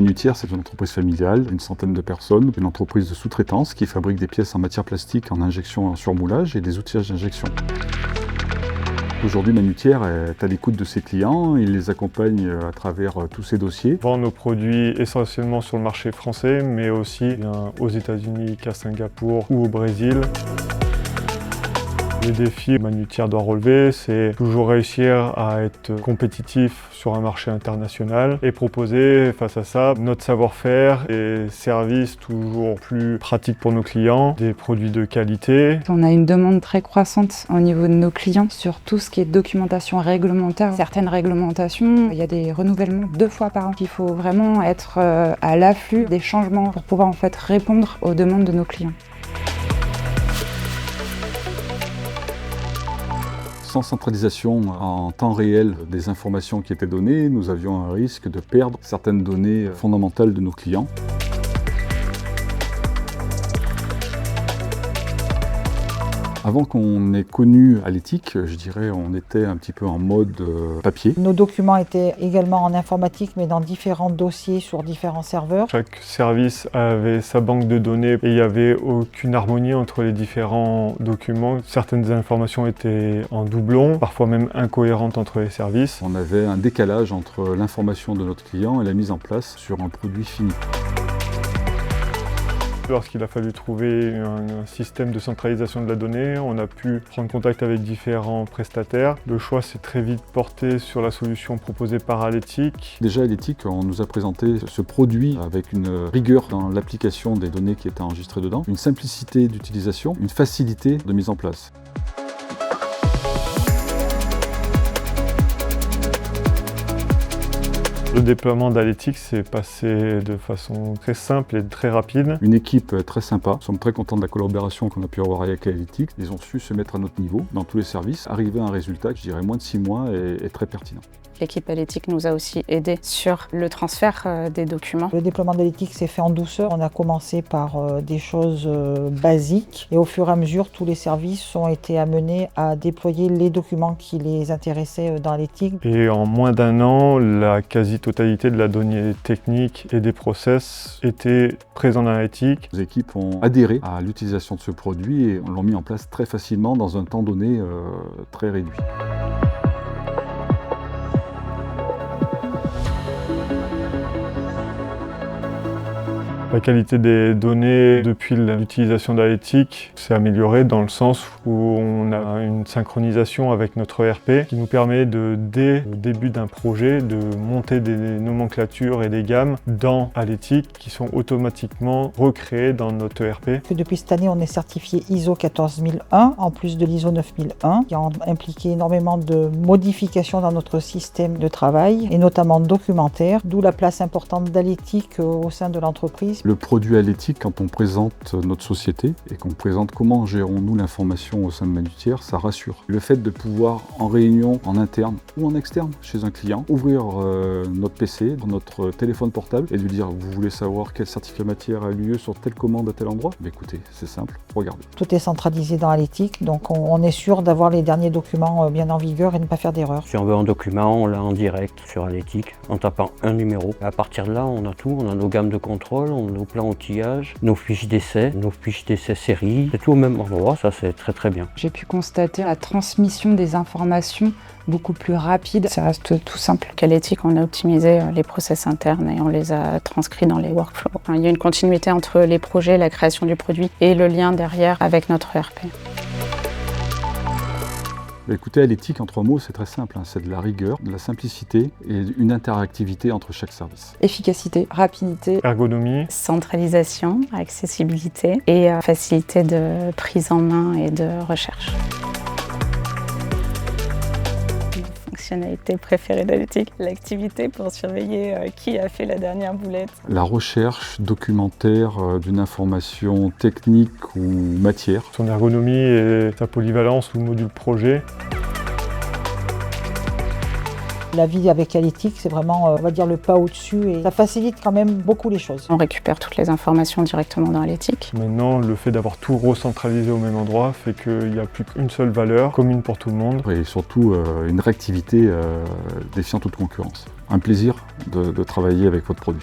Manutière, c'est une entreprise familiale, une centaine de personnes, une entreprise de sous-traitance qui fabrique des pièces en matière plastique, en injection, en surmoulage et des outillages d'injection. Aujourd'hui, Manutière est à l'écoute de ses clients, il les accompagne à travers tous ses dossiers. On vend nos produits essentiellement sur le marché français, mais aussi bien aux États-Unis qu'à Singapour ou au Brésil. Le défi que Manutière doit relever, c'est toujours réussir à être compétitif sur un marché international et proposer face à ça notre savoir-faire et services toujours plus pratiques pour nos clients, des produits de qualité. On a une demande très croissante au niveau de nos clients sur tout ce qui est documentation réglementaire. Certaines réglementations, il y a des renouvellements 2 fois par an. Il faut vraiment être à l'affût des changements pour pouvoir en fait répondre aux demandes de nos clients. Sans centralisation en temps réel des informations qui étaient données, nous avions un risque de perdre certaines données fondamentales de nos clients. Avant qu'on ait connu Aléthic, je dirais on était un petit peu en mode papier. Nos documents étaient également en informatique, mais dans différents dossiers sur différents serveurs. Chaque service avait sa banque de données et il n'y avait aucune harmonie entre les différents documents. Certaines informations étaient en doublon, parfois même incohérentes entre les services. On avait un décalage entre l'information de notre client et la mise en place sur un produit fini. Lorsqu'il a fallu trouver un système de centralisation de la donnée, on a pu prendre contact avec différents prestataires. Le choix s'est très vite porté sur la solution proposée par Aléthic. Déjà Aléthic, on nous a présenté ce produit avec une rigueur dans l'application des données qui étaient enregistrées dedans, une simplicité d'utilisation, une facilité de mise en place. Le déploiement d'Aléthic s'est passé de façon très simple et très rapide. Une équipe très sympa, nous sommes très contents de la collaboration qu'on a pu avoir avec Aléthic. Ils ont su se mettre à notre niveau dans tous les services, arriver à un résultat, je dirais moins de 6 mois et très pertinent. L'équipe Aléthic nous a aussi aidés sur le transfert des documents. Le déploiement d'Aléthic s'est fait en douceur. On a commencé par des choses basiques et au fur et à mesure, tous les services ont été amenés à déployer les documents qui les intéressaient dans Aléthic. Et en moins d'1 an, la quasi-totalité de la donnée technique et des process était présente dans Aléthic. Les équipes ont adhéré à l'utilisation de ce produit et l'ont mis en place très facilement dans un temps donné très réduit. La qualité des données depuis l'utilisation d'Aléthic s'est améliorée dans le sens où on a une synchronisation avec notre ERP qui nous permet dès le début d'un projet, de monter des nomenclatures et des gammes dans Aléthic qui sont automatiquement recréées dans notre ERP. Depuis cette année, on est certifié ISO 14001 en plus de l'ISO 9001 qui a impliqué énormément de modifications dans notre système de travail et notamment documentaire, d'où la place importante d'Aléthic au sein de l'entreprise. Le produit Aléthic, quand on présente notre société et qu'on présente comment gérons-nous l'information au sein de Manutière, ça rassure. Le fait de pouvoir, en réunion, en interne ou en externe, chez un client, ouvrir notre PC, notre téléphone portable et lui dire « Vous voulez savoir quel certificat matière a lieu sur telle commande à tel endroit ?» Écoutez, c'est simple, regardez. Tout est centralisé dans Aléthic, donc on est sûr d'avoir les derniers documents bien en vigueur et de ne pas faire d'erreur. Si on veut un document, on l'a en direct sur Aléthic, en tapant un numéro. À partir de là, on a tout, on a nos gammes de contrôle, nos plans outillage, nos fiches d'essai série, c'est tout au même endroit, ça c'est très très bien. J'ai pu constater la transmission des informations beaucoup plus rapide. Ça reste tout simple. Aléthic, on a optimisé les process internes et on les a transcrits dans les workflows. Il y a une continuité entre les projets, la création du produit et le lien derrière avec notre ERP. Écoutez, Aléthic, en 3 mots, c'est très simple. C'est de la rigueur, de la simplicité et une interactivité entre chaque service. Efficacité, rapidité, ergonomie, centralisation, accessibilité et facilité de prise en main et de recherche. Fonctionnalité préférée d'Aléthic, l'activité pour surveiller qui a fait la dernière boulette. La recherche documentaire d'une information technique ou matière. Son ergonomie et sa polyvalence ou module projet. La vie avec Aléthic, c'est vraiment, on va dire, le pas au-dessus et ça facilite quand même beaucoup les choses. On récupère toutes les informations directement dans Aléthic. Maintenant, le fait d'avoir tout recentralisé au même endroit fait qu'il n'y a plus qu'une seule valeur commune pour tout le monde. Et surtout, une réactivité défiant toute concurrence. Un plaisir de travailler avec votre produit.